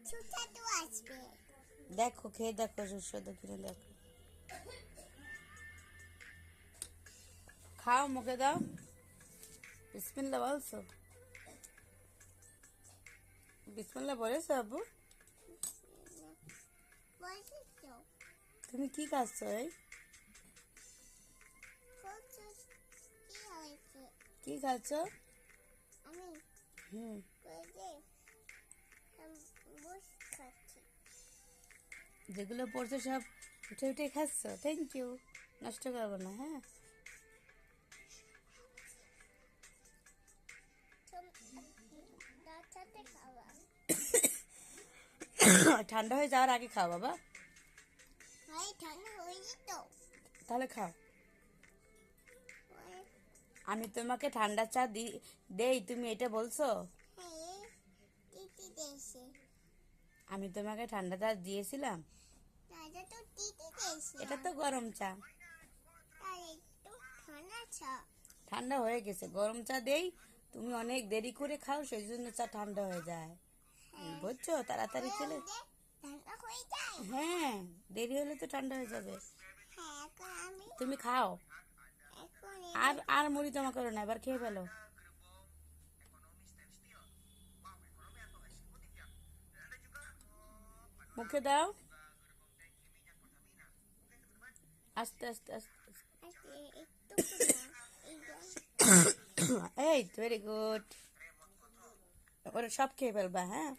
সুস্বাদু আসবে। দেখো খেয়ে দেখো সুস্বাদু কিনে দেখো। খাও মুখে দাও। বিসমিল্লাহ বলছো? বিসমিল্লাহ বলেছো আব্বু? বলছো তুমি কি খাচ্ছ? এই কি হয়েছে? কি খাচ্ছ? আমি হুম। বুস খাচ্ছি। যেগুলো পড়ছো সব উঠে উঠে খাচ্ছ। Thank you. নষ্ট করবো না, হ্যাঁ। তার সাথে খাওয়া। ঠান্ডা হয়ে যাওয়ার আগে খাও বাবা। ভাই ঠান্ডা হয়ে যেত। তাহলে খাও। আমি তোমাকে ঠান্ডা চা দেই, তুমি এটা বলছো? হ্যাঁ, টিটি দেশে। আমি তোমাকে ঠান্ডা চা দিয়েছিলাম? এটা তো টিটি দেশে। এটা তো গরম চা। আর একটু ঠান্ডা চা। ঠান্ডা হয়ে গেছে, গরম চা দেই। তুমি অনেক দেরি করে খাও, সেই জন্য চা ঠান্ডা হয়ে যায়। বুঝছো? তাড়াতাড়ি খেলে। ঠান্ডা হয়ে যায়। হ্যাঁ, দেরি হলে তো ঠান্ডা হয়ে যাবে। হ্যাঁ, এখন আমি তুমি খাও। এখন আর আর মুড়ি জমা করো না, এবার খেয়ে ফেলো। মুখে দাও। আস্তে আস্তে আস্তে একটু এই ভেরি গুড। ওরা সব খেয়ে ফেলবা, হ্যাঁ।